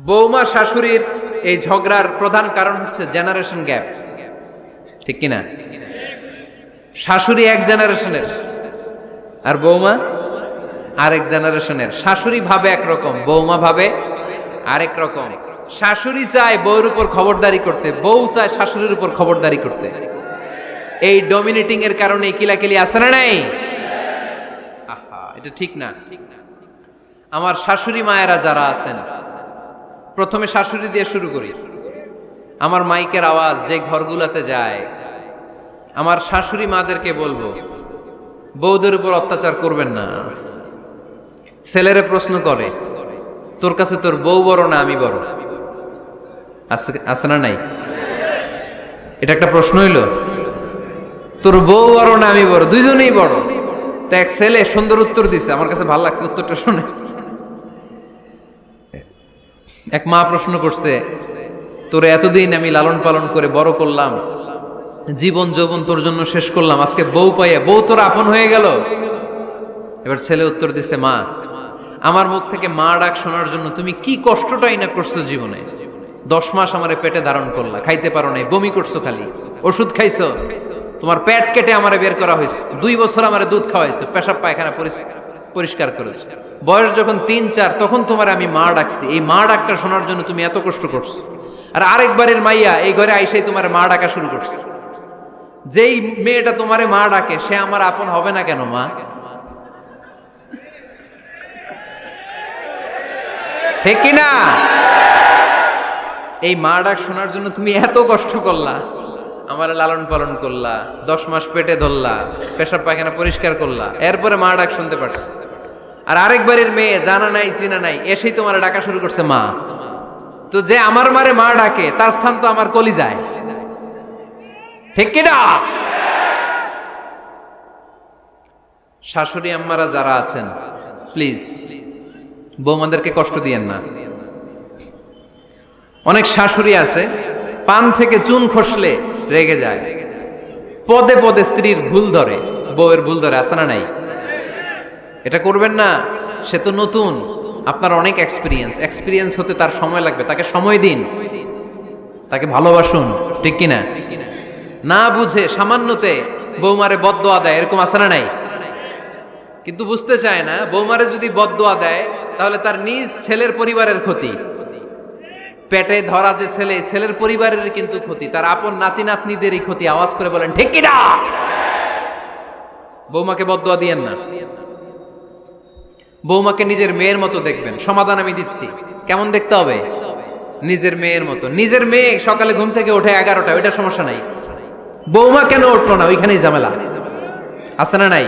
বৌমা শাশুড়ির এই ঝগড়ার প্রধান কারণ হচ্ছে জেনারেশন গ্যাপ, ঠিক কিনা? শাশুড়ি এক জেনারেশনের আর বৌমা আরেক জেনারেশনের। শাশুড়ি ভাবে একরকম, বৌমা ভাবে আরেক রকম। শাশুড়ি চায় বউর উপর খবরদারি করতে, বউ চায় শাশুড়ির উপর খবরদারি করতে। এই ডমিনেটিং এর কারণে কিলাকিলি আছে না নাই? আহা, এটা ঠিক না। আমার শাশুড়ি মায়েরা যারা আছেন, প্রথমে শাশুড়ি দিয়ে শুরু করি। আমার মাইকের আওয়াজ যে ঘরগুলোতে যায়, আমার শাশুড়ি মাদেরকে বলবো, বউদের উপর অত্যাচার করবেন না। ছেলেরা প্রশ্ন করে, তোর কাছে তোর বউ বড় না আমি বড়? আছে না নাই? এটা একটা প্রশ্ন হইল। তোর বউ বড় না আমি বড়? দুইজনেই বড়। তো এক ছেলে সুন্দর উত্তর দিছে, আমার কাছে ভালো লাগছে উত্তরটা শুনে। এক মা প্রশ্ন করছে, তোর এতদিন আমি লালন পালন করে বড় করলাম, জীবন যৌবন তোর জন্য শেষ করলাম, আজকে বউ পাইয়া বউ তোর আপন হয়ে গেল? এবার ছেলে উত্তর দিছে, মা, আমার মুখ থেকে মা ডাক শোনার জন্য তুমি কি কষ্টটাই না করছো জীবনে। 10 মাস আমারে পেটে ধারণ করলা, খাইতে পারো নাই, বমি করছো, খালি ওষুধ খাইছো, তোমার পেট কেটে আমারে বের করা হয়েছে, 2 বছর আমারে দুধ খাওয়াইছো, পেশাব পায়খানা পরিষ্কার করেছো। বয়স যখন 3-4 তখন তোমার আমি মা ডাকছি, এই মা ডাকটা শোনার জন্য তুমি এত কষ্ট করছো। আর আরেকবারের মাইয়া এই ঘরে আইসাই তোমার মা ডাকা শুরু করছে। যেই মেয়েটা তোমারে মা ডাকে সে আমার আপন হবে না কেন মা? ঠিক কিনা? এই মা ডাক শোনার জন্য তুমি এত কষ্ট করলা, আমার লালন পালন করলা, 10 মাস পেটে ধরলা, পেশাব পায়খানা পরিষ্কার করলা, এরপরে মা ডাক শুনতে পারছো। আর আরেকবারের মেয়ে জানা নাই চিনা নাই এসেই তোমার ডাকা শুরু করছে মা। তো যে আমার মারে মা ডাকে তার স্থান তো আমার কলিজায়, ঠিক কিনা? শাশুড়ি আম্মারা যারা আছেন, প্লিজ বৌমাদেরকে কষ্ট দিয়েন না। অনেক শাশুড়ি আছে পান থেকে চুন খসলে রেগে যায়, পদে পদে স্ত্রীর ভুল ধরে, বউয়ের ভুল ধরে, আছে না নাই? এটা করবেন না। সে তো নতুন, আপনার অনেক এক্সপিরিয়েন্স হতে তার সময় লাগবে, তাকে সময় দিন, তাকে ভালোবাসুন, ঠিক কিনা? না বুঝে সামান্যতে বৌমারে বদদোয়া দেয়, এরকম আছে না নাই? কিন্তু বুঝতে চায় না, বৌমারে যদি বদদোয়া দেয় তাহলে তার নিজ ছেলের পরিবারের ক্ষতি, পেটে ধরা যে ছেলে, ছেলের পরিবারের কিন্তু ক্ষতি, তার আপন নাতি নাতনিদেরই ক্ষতি। আওয়াজ করে বলেন ঠিক কিনা? বৌমাকে বদদোয়া দিয়েন না। বৌমাকে নিজের মেয়ের মতো দেখবেন। সমাধান আমি দিচ্ছি। কেমন দেখতে হবে? নিজের মেয়ের মতো। নিজের মেয়ে সকালে ঘুম থেকে ওঠে 11টা, ওইটা সমস্যা নাই। বৌমা কেন উঠলো না, ওইখানেই ঝামেলা, আছে না নাই?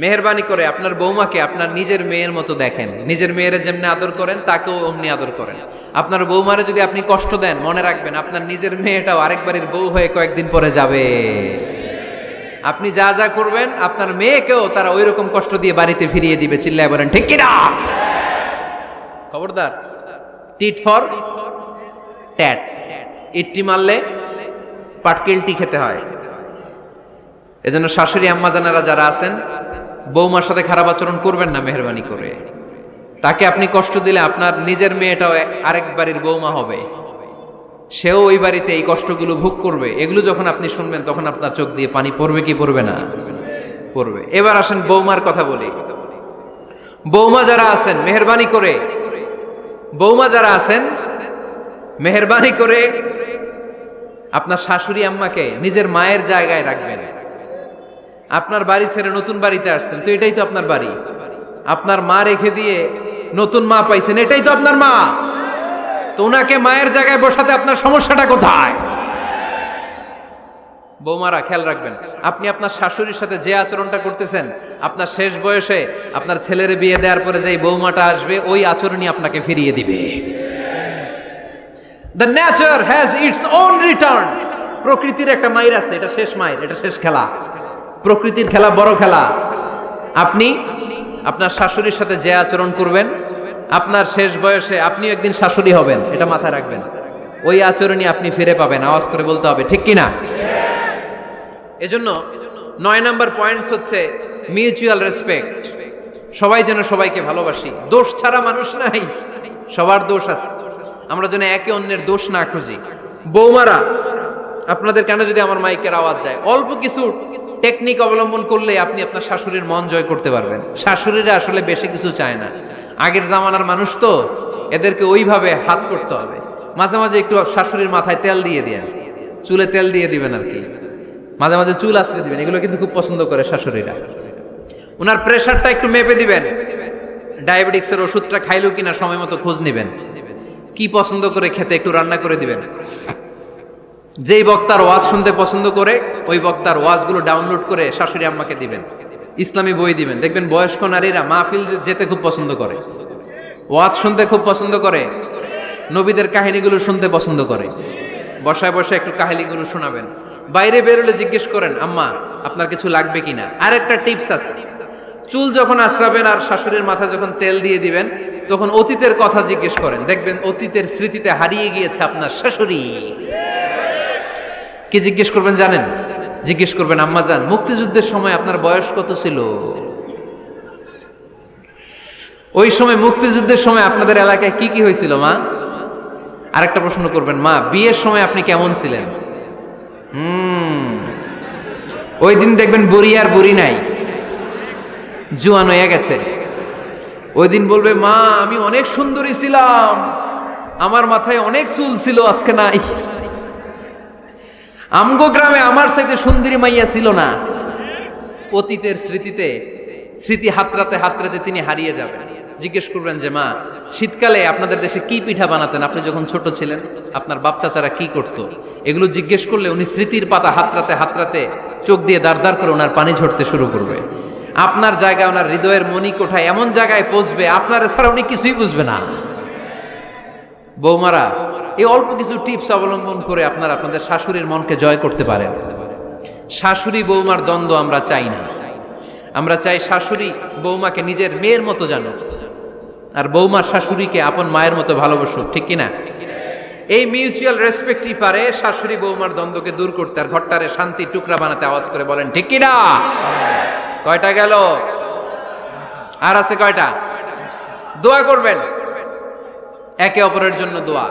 মেহেরবানি করে আপনার বৌমাকে আপনার নিজের মেয়ের মতো দেখেন। নিজের মেয়েরে যেমনি আদর করেন তাকেও অমনি আদর করেন। আপনার বৌমারে যদি আপনি কষ্ট দেন, মনে রাখবেন আপনার নিজের মেয়েটাও আরেকবারের বউ হয়ে কয়েকদিন পরে যাবে। আপনি যা যা করবেন আপনার মেয়েকেও তারা ওই রকম কষ্ট দিয়ে বাড়িতে ফিরিয়ে দিবে। চিল্লায় বলেন ঠিক কিনা? খবরদার, টিট ফর ট্যাট। ইট্টি মারলে পাটকেলটি খেতে হয়। এজন্য শাশুড়ি আম্মা জানারা যারা আছেন, বৌমার সাথে খারাপ আচরণ করবেন না মেহেরবানি করে। তাকে আপনি কষ্ট দিলে আপনার নিজের মেয়েটাও আরেক বাড়ির বৌমা হবে, সেও ওই বাড়িতে এই কষ্টগুলো ভোগ করবে। এগুলো যখন আপনি শুনবেন তখন আপনার চোখ দিয়ে পানি পড়বে কি পড়বে না? পড়বে। এবার আসেন বৌমার কথা বলি। বৌমা যারা আছেন মেহেরবানি করে, বৌমা যারা আছেন মেহেরবানি করে আপনার শাশুড়ি আম্মাকে নিজের মায়ের জায়গায় রাখবেন। আপনার বাড়ি ছেড়ে নতুন বাড়িতে আসছেন, তো এটাই তো আপনার বাড়ি। আপনার মা রেখে দিয়ে নতুন মা পাইছেন, এটাই তো আপনার মা। তো ওনাকে মায়ের জায়গায় বসাতে আপনার সমস্যাটা কোথায়? বৌমারা খেয়াল রাখবেন, আপনি আপনার শাশুড়ির সাথে যে আচরণটা করতেছেন, আপনার শেষ বয়সে আপনার ছেলের বিয়ে দেওয়ার পরে যে বৌমাটা আসবে ওই আচরণই আপনাকে ফিরিয়ে দিবে। The nature has its own return. প্রকৃতির একটা মাইর আছে, এটা শেষ মাইর, এটা শেষ খেলা। প্রকৃতির খেলা বড় খেলা। আপনি আপনার শাশুড়ির সাথে যে আচরণ করবেন, আপনার শেষ বয়সে আপনি একদিন শাশুড়ি হবেন, এটা মাথায় রাখবেন। ওই আচরণই আপনি ফিরে পাবেন। আওয়াজ করে বলতে হবে ঠিক কিনা? এজন্য 9 নাম্বার পয়েন্টস হচ্ছে মিউচুয়াল রেসপেক্ট। সবাই যেন সবাইকে ভালোবাসি। দোষ ছাড়া মানুষ নাই। সবার দোষ আছে, আমরা যেন একে অন্যের দোষ না খুঁজি। বৌমারা, আপনাদের কেন যদি আমার মাইকের আওয়াজ যায়, অল্প কিছু টেকনিক অবলম্বন করলে আপনি আপনার শাশুড়ির মন জয় করতে পারবেন। শাশুড়িরা আসলে বেশি কিছু চায় না, আগের জামানার মানুষ তো, এদেরকে ওইভাবে হাত করতে হবে। মাঝে মাঝে একটু শাশুড়ির মাথায় তেল দিয়ে দেন, চুলে তেল দিয়ে দিবেন আর কি, মাঝে মাঝে চুল আশ্রয় দিবেন, এগুলো কিন্তু খুব পছন্দ করে শাশুড়িরা। ওনার প্রেশারটা একটু মেপে দিবেন, ডায়াবেটিক্সের ওষুধটা খাইলো কিনা সময় মতো খোঁজ নিবেন, কি পছন্দ করে খেতে একটু রান্না করে দিবেন। যেই বক্তার ওয়াজ শুনতে পছন্দ করে ওই বক্তার ওয়াজগুলো ডাউনলোড করে শাশুড়ি আম্মাকে দিবেন, ইসলামী বই দিবেন। দেখবেন বয়স্ক নারীরা মাহফিল যেতে খুব পছন্দ করে, ওয়াজ শুনতে খুব পছন্দ করে, নবীদের কাহিনীগুলো শুনতে পছন্দ করে। বসায় বসায় একটু কাহিনীগুলো শোনাবেন। বাইরে বেরোলে জিজ্ঞেস করেন, আম্মা আপনার কিছু লাগবে কিনা। আর একটা টিপস আছে, চুল যখন আশ্রাবেন আর শাশুড়ির মাথায় যখন তেল দিয়ে দিবেন, তখন অতীতের কথা জিজ্ঞেস করেন, দেখবেন অতীতের স্মৃতিতে হারিয়ে গিয়েছে আপনার শাশুড়ি। কি জিজ্ঞেস করবেন জানেন? জিজ্ঞেস করবেন, আম্মা জান, মুক্তিযুদ্ধের সময় আপনার বয়স কত ছিল? ওই সময় মুক্তিযুদ্ধের সময় আপনাদের এলাকায় কি কি হয়েছিল মা? আরেকটা প্রশ্ন করবেন, মা বিয়ের সময় আপনি কেমন ছিলেন? ওই দিন দেখবেন বুড়ি আর বুড়ি নাই, জুয়ান হয়ে গেছে। ওই দিন বলবে, মা আমি অনেক সুন্দরী ছিলাম, আমার মাথায় অনেক চুল ছিল, আজকে নাই। আমগো গ্রামে আমার চাইতে সুন্দরী মাইয়া ছিল না। অতীতের স্মৃতিতে, স্মৃতি হাতরাতে হাতরাতে তিনি হারিয়ে যাবেন। জিজ্ঞেস করবেন যে, মা শীতকালে আপনাদের দেশে কি পিঠা বানাতেন আপনি যখন ছোট ছিলেন, আপনার বাপ চাচারা কি করতো? এগুলো জিজ্ঞেস করলে উনি স্মৃতির পাতা হাতরাতে হাতরাতে চোখ দিয়ে দাঁড় দাঁড় করে ওনার পানি ঝরতে শুরু করবে। আপনার জায়গায়, ওনার হৃদয়ের মনি কোঠায় এমন জায়গায় পৌঁছবে, আপনার ছাড়া উনি কিছুই বুঝবে না। বৌমারা, এই অল্প কিছু টিপস অবলম্বন করে আপনারা আপনাদের শাশুড়ির মনকে জয় করতে পারেন। শাশুড়ি বৌমার দ্বন্দ্ব আমরা চাই না, আমরা চাই শাশুড়ি বৌমাকে নিজের মেয়ের মতো জানো, আর বৌমার শাশুড়িকে আপন মায়ের মতো ভালোবাসুক, ঠিক কিনা? এই মিউচুয়াল রেসপেক্টই পারে শাশুড়ি বৌমার দ্বন্দ্বকে দূর করতে, আর ঘরটারে শান্তির টুকরা বানাতে। আওয়াজ করে বলেন ঠিক কিনা? কয়টা গেল? আর আছে কয়টা? দোয়া করবেন একে অপরের জন্য। দোয়া,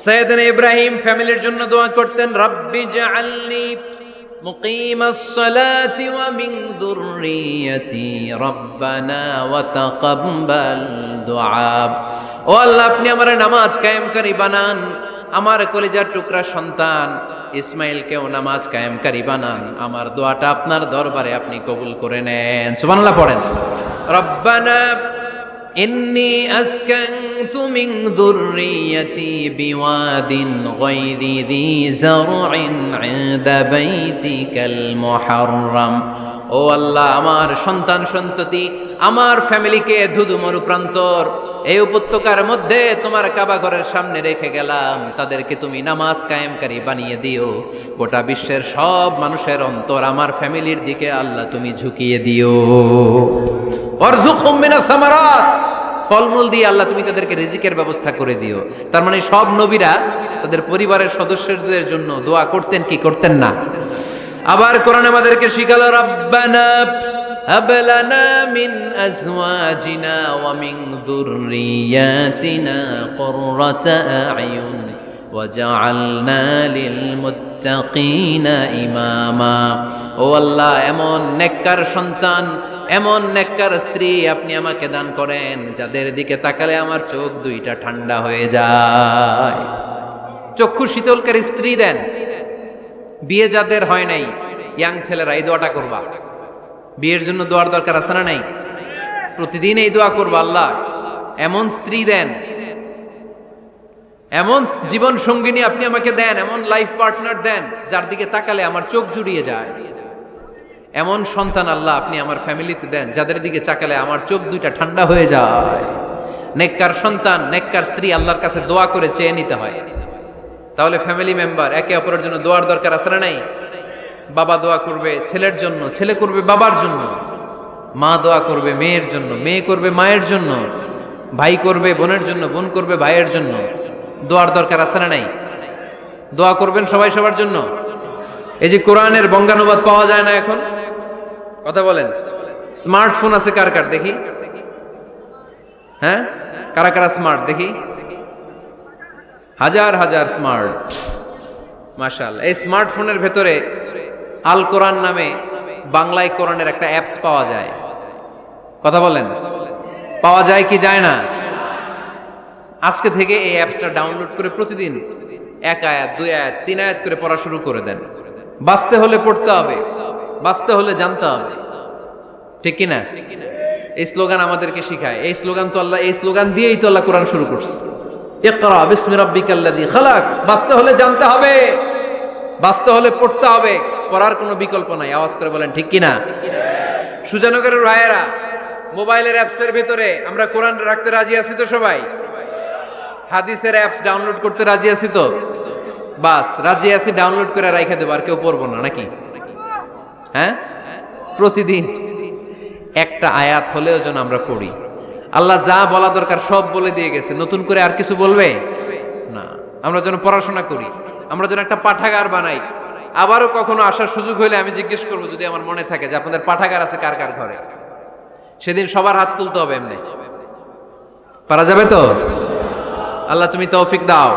সাইয়েদনা ইব্রাহিম ফ্যামিলির জন্য দোয়া করতেন, রব্বি জাআলনি মুকিমাস সালাতি ওয়া মিন যুররিয়াতি রব্বানা ওয়া তাকাব্বাল দুআ। ও আল্লাহ, আপনি আমার নামাজ কায়েমকারী বানান, আমার কলিজার টুকরা সন্তান ইসমাইলকেও নামাজ কায়েমকারী বানান, আমার দোয়াটা আপনার দরবারে আপনি কবুল করে নেন। সুবহানাল্লাহ পড়েন। রব্বানা ইন্নী আসকানতু মিন যুররিয়াতি বিওয়াদিন গায়রি যী যারইন ইনদা বাইতিকাল মুহাররাম। ও আল্লাহ, আমার সন্তান সন্ততি, আমার ফ্যামিলিকে ধুধু মরুপ্রান্তর এই উপত্যকার মধ্যে তোমার কাবা ঘরের সামনে রেখে গেলাম, তাদেরকে তুমি নামাজ কায়েমকারী বানিয়ে দিও। গোটা বিশ্বের সব মানুষের অন্তর আমার ফ্যামিলির দিকে আল্লাহ তুমি ঝুঁকিয়ে দিও। ওয়ারযুকহুম মিনাস সামারাত, ফলমূল দিয়ে আল্লাহ তুমি তাদেরকে রিজিকের ব্যবস্থা করে দিও। তার মানে সব নবীরা তাদের পরিবারের সদস্যদের জন্য দোয়া করতেন কি করতেন না? আবার কোরআন আমাদেরকে শিখালো, রব্বানা হাব লানা মিন আজওয়াজিনা ওয়া মিন যুররিয়াতিনা কুররাতা আ'য়ুন ওয়াজআলনা লিল মুত্তাকিনা ইমামা। ও আল্লাহ, এমন নেককার সন্তান, এমন নেককার স্ত্রী আপনি আমাকে দান করেন যাদের দিকে তাকালে আমার চোখ দুইটা ঠান্ডা হয়ে যায়। চক্ষু শীতলকারী স্ত্রী দেন। বিয়ে যাদের হয় নাই, ইয়াং ছেলেরা এই দোয়াটা করবা। বিয়ের জন্য দোয়ার দরকার আছে না নাই? প্রতিদিন এই দোয়া করবা, আল্লাহ এমন স্ত্রী দেন, এমন জীবন সঙ্গিনী আপনি আমাকে দেন, এমন লাইফ পার্টনার দেন যার দিকে তাকালে আমার চোখ জুড়িয়ে যায়। এমন সন্তান আল্লাহ আপনি আমার ফ্যামিলিতে দেন যাদের দিকে তাকালে আমার চোখ দুইটা ঠান্ডা হয়ে যায়। নেককার সন্তান, নেককার স্ত্রী আল্লাহর কাছে দোয়া করে চেয়ে নিতে হয়। তাহলে ফ্যামিলি মেম্বার একে অপরের জন্য দোয়ার দরকার আছে না নাই? বাবা দোয়া করবে ছেলের জন্য, ছেলে করবে বাবার জন্য, মা দোয়া করবে মেয়ের জন্য, মেয়ে করবে মায়ের জন্য, ভাই করবে বোনের জন্য, বোন করবে ভাইয়ের জন্য। দোয়ার দরকার আছে না নাই? দোয়া করবেন সবাই সবার জন্য। এই যে কোরআনের বঙ্গানুবাদ পাওয়া যায় না এখন, কথা বলেন। স্মার্টফোন আছে কার কার দেখি? হ্যাঁ, কারা কারা স্মার্ট দেখি? হাজার হাজার স্মার্ট, মাশাআল্লাহ। এই স্মার্টফোনের ভেতরে আল কোরআন নামে বাংলায় কোরআনের একটা অ্যাপস পাওয়া যায়। কথা বলেন, পাওয়া যায় কি যায় না? আজকে থেকে এই অ্যাপসটা ডাউনলোড করে প্রতিদিন 1 আয়াত 2 আয়াত 3 আয়াত করে পড়া শুরু করে দেন। বাঁচতে হলে পড়তে হবে, বাঁচতে হলে জানতে হবে, ঠিক কি না? এই স্লোগান আমাদেরকে শিখায়। এই স্লোগান তো আল্লাহ, এই স্লোগান দিয়েই তো আল্লাহ কোরআন শুরু করছে, ইকরা বিসমি রাব্বিকাল্লাযী খালাক। বাঁচতে হলে জানতে হবে, বাঁচতে হলে পড়তে হবে, পড়ার কোনো বিকল্প নাই। আওয়াজ করে বলেন ঠিক কি না? সুজানগরের রায়েরা, মোবাইলের অ্যাপসের ভিতরে আমরা কোরআন রাখতে রাজি আছি তো সবাই? হাদিসের অ্যাপস ডাউনলোড করতে রাজি আছি তো? বাস রাজি আছি, ডাউনলোড করে রাইখা দেবো, আর কেউ পড়বো না নাকি? হ্যাঁ, প্রতিদিন একটা আয়াত হলেও যেন আমরা পড়ি। আল্লাহ যা বলা দরকার সব বলে দিয়ে গেছে, নতুন করে আর কিছু বলবে না। আমরা যেন পড়াশোনা করি, আমরা যেন একটা পাঠাগার বানাই। আবারও কখনো আসার সুযোগ হইলে আমি জিজ্ঞেস করবো, যদি আমার মনে থাকে যে আপনাদের পাঠাগার আছে কার কার ঘরে, সেদিন সবার হাত তুলতে হবে। এমনি পারা যাবে তো? আল্লাহ তুমি তৌফিক দাও।